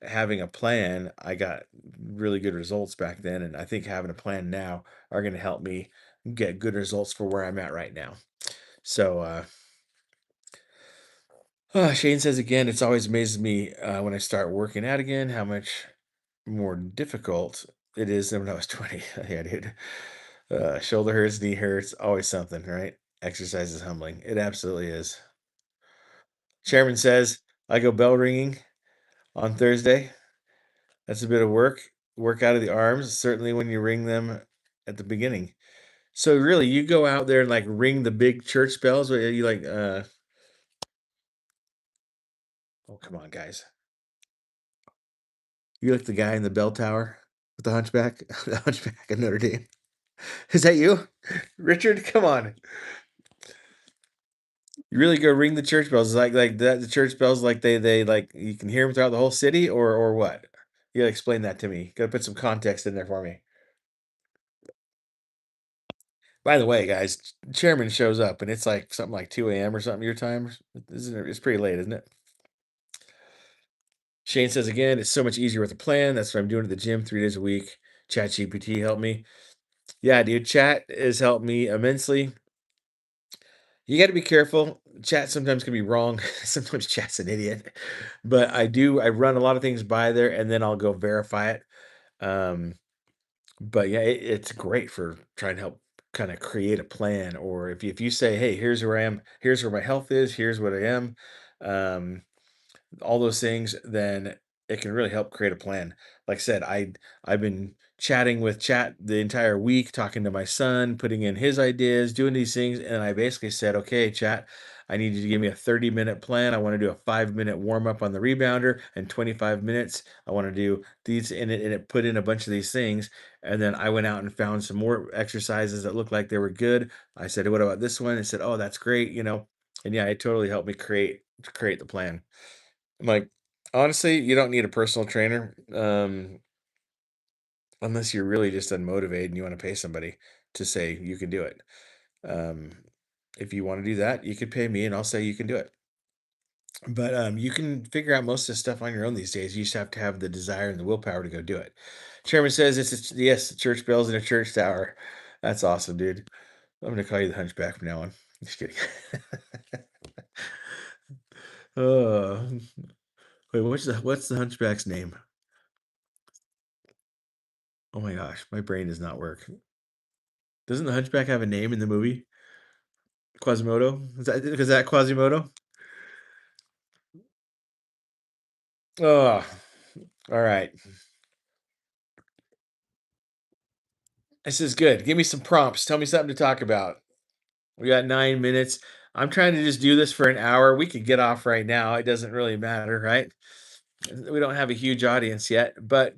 having a plan, I got really good results back then. And I think having a plan now are going to help me get good results for where I'm at right now. So, Shane says again, it's always amazes me when I start working out again how much more difficult it is than when I was 20. Yeah, dude. Shoulder hurts, knee hurts, always something, right? Exercise is humbling. It absolutely is. Chairman says, I go bell ringing on Thursday. That's a bit of work out of the arms, certainly when you ring them at the beginning. So really, you go out there and like ring the big church bells. Or you like, oh, come on, guys. You like the guy in the bell tower with the hunchback, the hunchback of Notre Dame. Is that you? Richard? Come on. You really go ring the church bells like that. The church bells like they like you can hear them throughout the whole city, or what? You gotta explain that to me. Gotta put some context in there for me. By the way, guys, chairman shows up and it's like something like 2 a.m. or something your time. Isn't it? It's pretty late, isn't it? Shane says again, it's so much easier with a plan. That's what I'm doing at the gym 3 days a week. Chat GPT helped me. Yeah, dude, chat has helped me immensely. You got to be careful. Chat sometimes can be wrong. Sometimes chat's an idiot. But I run a lot of things by there and then I'll go verify it. Um, but yeah, it's great for trying to help kind of create a plan. Or if you say, hey, here's where I am, here's where my health is, here's what I am. Um, all those things, then it can really help create a plan. Like I said, I've been chatting with chat the entire week, talking to my son, putting in his ideas, doing these things, and I basically said, okay, chat, I need you to give me a 30-minute plan. I want to do a 5-minute warm up on the rebounder and 25 minutes. I want to do these, and it put in a bunch of these things. And then I went out and found some more exercises that looked like they were good. I said, what about this one? And said, oh, that's great, And yeah, it totally helped me create the plan. Like, honestly, you don't need a personal trainer, unless you're really just unmotivated and you want to pay somebody to say you can do it. Um, if you want to do that, you could pay me and I'll say you can do it. But you can figure out most of the stuff on your own these days. You just have to have the desire and the willpower to go do it. Chairman says yes, church bells in a church tower. That's awesome, dude. I'm gonna call you the hunchback from now on. Just kidding. uh, wait, what's the hunchback's name? Oh my gosh, my brain does not work. Doesn't the Hunchback have a name in the movie? Quasimodo? Is that Quasimodo? Oh, all right. This is good. Give me some prompts. Tell me something to talk about. We got 9 minutes. I'm trying to just do this for an hour. We could get off right now. It doesn't really matter, right? We don't have a huge audience yet, but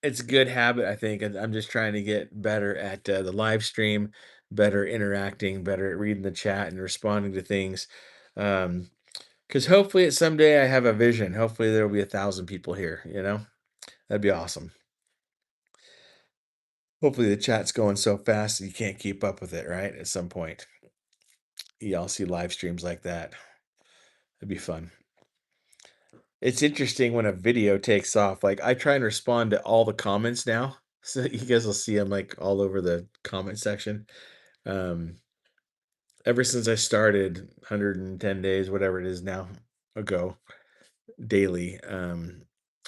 it's a good habit, I think. And I'm just trying to get better at the live stream, better interacting, better at reading the chat and responding to things. Um, Because hopefully someday I have a vision. Hopefully there will be 1,000 people here. That'd be awesome. Hopefully the chat's going so fast that you can't keep up with it, right? At some point. Y'all see live streams like that. It'd be fun. It's interesting when a video takes off. Like I try and respond to all the comments now. So you guys will see them like all over the comment section. Um, ever since I started 110 days, whatever it is now ago, daily.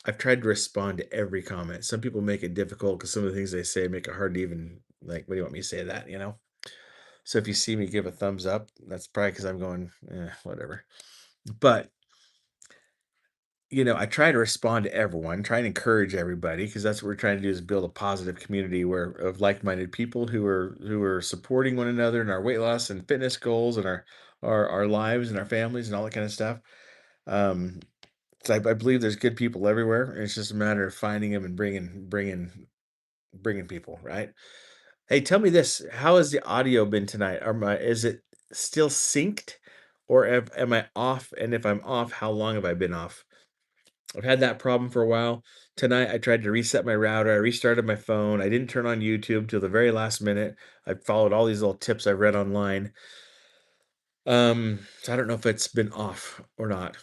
I've tried to respond to every comment. Some people make it difficult because some of the things they say make it hard to even like. What do you want me to say that? So if you see me give a thumbs up, that's probably because I'm going, whatever. But I try to respond to everyone, try and encourage everybody because that's what we're trying to do is build a positive community where of like-minded people who are supporting one another in our weight loss and fitness goals and our lives and our families and all that kind of stuff. Um, So I believe there's good people everywhere. And it's just a matter of finding them and bringing people, right? Hey, tell me this: how has the audio been tonight? Is it still synced, or am I off? And if I'm off, how long have I been off? I've had that problem for a while. Tonight, I tried to reset my router. I restarted my phone. I didn't turn on YouTube till the very last minute. I followed all these little tips I read online. So I don't know if it's been off or not.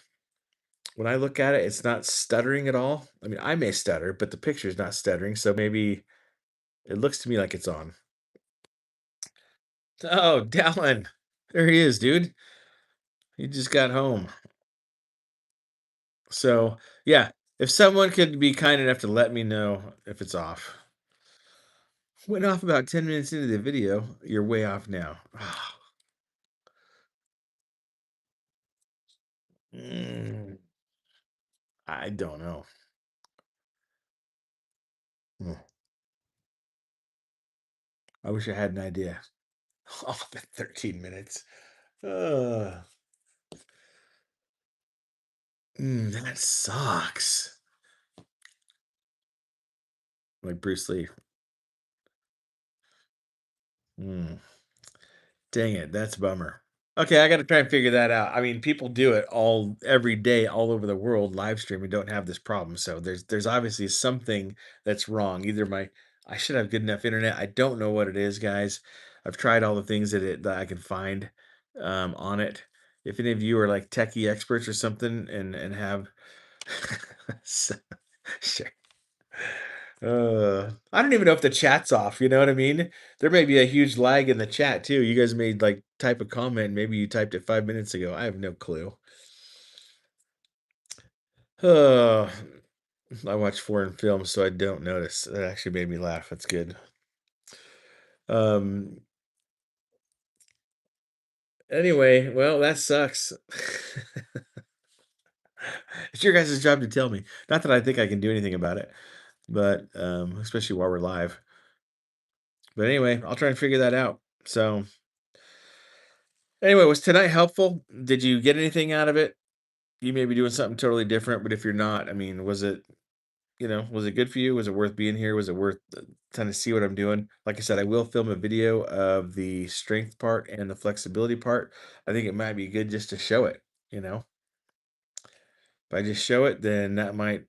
When I look at it, it's not stuttering at all. I mean, I may stutter, but the picture's not stuttering, so maybe it looks to me like it's on. Oh, Dallin. There he is, dude. He just got home. So, yeah, if someone could be kind enough to let me know if it's off. Went off about 10 minutes into the video. You're way off now. Mm, I don't know. Hmm, I wish I had an idea. Off at 13 minutes. Uh, that sucks. Like Bruce Lee. Mm. Dang it, that's a bummer. Okay, I gotta try and figure that out. I mean, people do it all every day all over the world, live streaming, don't have this problem. So there's obviously something that's wrong. Either I should have good enough internet. I don't know what it is, guys. I've tried all the things that I can find on it. If any of you are like techie experts or something and have sure. I don't even know if the chat's off, you know what I mean? There may be a huge lag in the chat too. You guys may like type a comment, maybe you typed it 5 minutes ago. I have no clue. Uh, I watch foreign films, so I don't notice. That actually made me laugh. That's good. Um, anyway, well, that sucks. It's your guys' job to tell me. Not that I think I can do anything about it, but especially while we're live. But anyway, I'll try and figure that out. So anyway, was tonight helpful? Did you get anything out of it? You may be doing something totally different, but if you're not, I mean, was it, was it good for you? Was it worth being here? Was it worth trying to see what I'm doing? Like I said, I will film a video of the strength part and the flexibility part. I think it might be good just to show it, you know. If I just show it, then that might,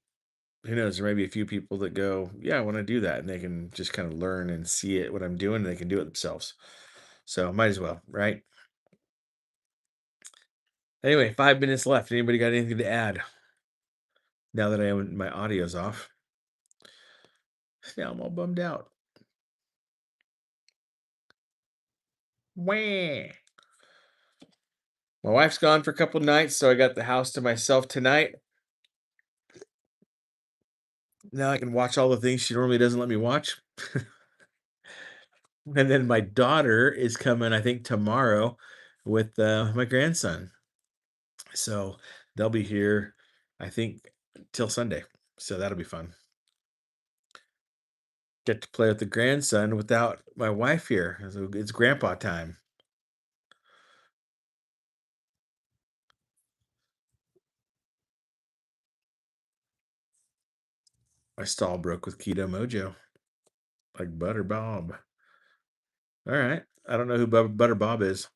who knows, there may be a few people that go, yeah, I want to do that. And they can just kind of learn and see it, what I'm doing, and they can do it themselves. So might as well, right? Anyway, 5 minutes left. Anybody got anything to add now that my audio's off? Now I'm all bummed out. Wah. My wife's gone for a couple nights, so I got the house to myself tonight. Now I can watch all the things she normally doesn't let me watch. And then my daughter is coming, I think, tomorrow with my grandson. So they'll be here, I think, till Sunday. So that'll be fun. Get to play with the grandson without my wife here. So it's grandpa time. My stall broke with Keto Mojo, like Butter Bob. All right. I don't know who Butter Bob is.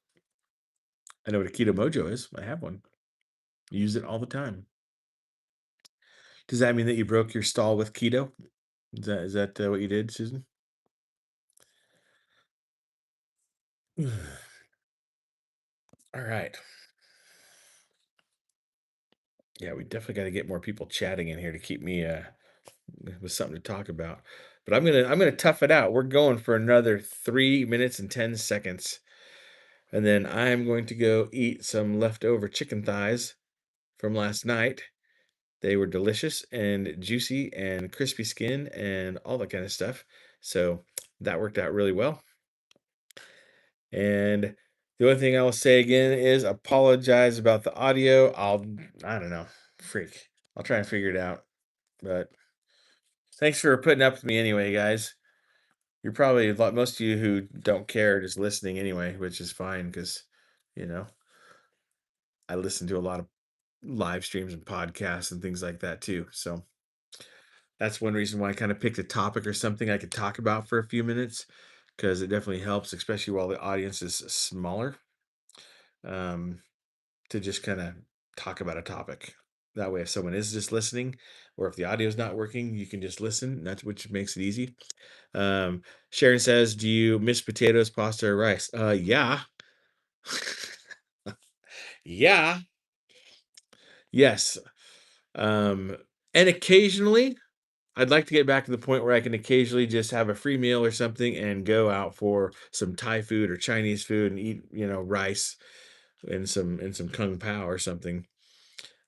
I know what a Keto Mojo is. I have one. Use it all the time. Does that mean that you broke your stall with keto? Is that what you did, Susan? All right. Yeah, we definitely got to get more people chatting in here to keep me with something to talk about. But I'm gonna tough it out. We're going for another 3 minutes and 10 seconds, and then I'm going to go eat some leftover chicken thighs from last night. They were delicious and juicy and crispy skin and all that kind of stuff. So that worked out really well. And the only thing I will say again is apologize about the audio. I don't know, freak. I'll try and figure it out. But thanks for putting up with me anyway, guys. You're probably most of you who don't care just listening anyway, which is fine because, you know, I listen to a lot of live streams and podcasts and things like that too. So that's one reason why I kind of picked a topic or something I could talk about for a few minutes because it definitely helps, especially while the audience is smaller. Um, to just kind of talk about a topic. That way, if someone is just listening, or if the audio is not working, you can just listen. That's which makes it easy. Um, Sharon says, "Do you miss potatoes, pasta, or rice?" Yeah, yeah, yes. Um, and occasionally, I'd like to get back to the point where I can occasionally just have a free meal or something and go out for some Thai food or Chinese food and eat, rice and some kung pao or something.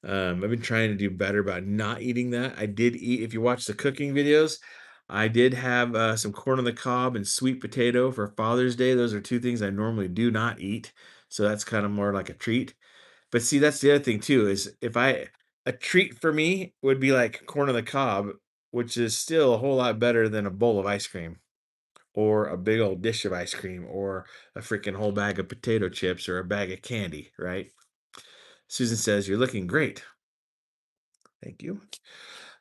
I've been trying to do better about not eating that. I did eat, if you watch the cooking videos, I did have some corn on the cob and sweet potato for Father's Day. Those are two things I normally do not eat. So that's kind of more like a treat. But see, that's the other thing too, is a treat for me would be like corn on the cob, which is still a whole lot better than a bowl of ice cream or a big old dish of ice cream or a freaking whole bag of potato chips or a bag of candy, right? Susan says, "You're looking great." Thank you.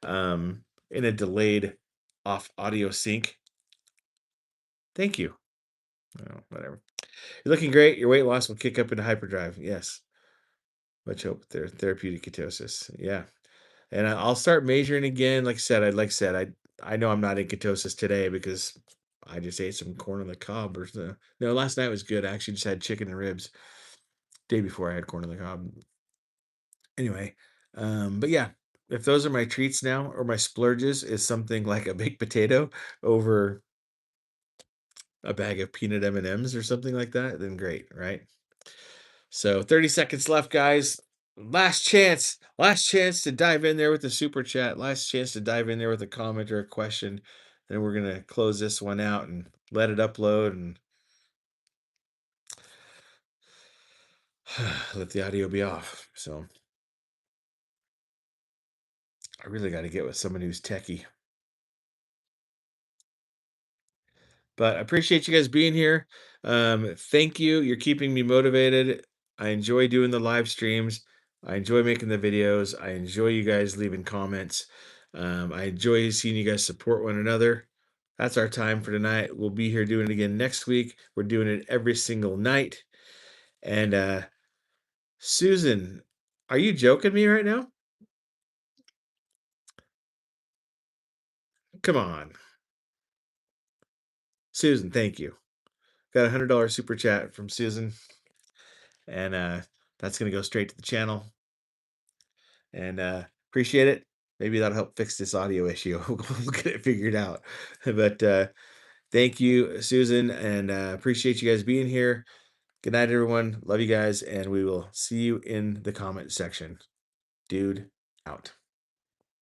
In a delayed off audio sync. Thank you. Oh, whatever. You're looking great. Your weight loss will kick up into hyperdrive. Yes. Much hope. Therapeutic ketosis. Yeah. And I'll start measuring again. I know I'm not in ketosis today because I just ate some corn on the cob or the no, last night was good. I actually just had chicken and ribs. Day before I had corn on the cob. Anyway, but yeah, if those are my treats now or my splurges is something like a baked potato over a bag of peanut M&Ms or something like that, then great, right? So 30 seconds left, guys. last chance to dive in there with the super chat, last chance to dive in there with a comment or a question. Then we're gonna close this one out and let it upload and let the audio be off. So I really got to get with someone who's techie. But I appreciate you guys being here. Thank you. You're keeping me motivated. I enjoy doing the live streams. I enjoy making the videos. I enjoy you guys leaving comments. I enjoy seeing you guys support one another. That's our time for tonight. We'll be here doing it again next week. We're doing it every single night. And Susan, are you joking me right now? Come on. Susan, thank you. Got $100 super chat from Susan. And that's going to go straight to the channel. And appreciate it. Maybe that'll help fix this audio issue. We'll get it figured out. But thank you, Susan, and appreciate you guys being here. Good night, everyone. Love you guys, and we will see you in the comment section. Dude, out.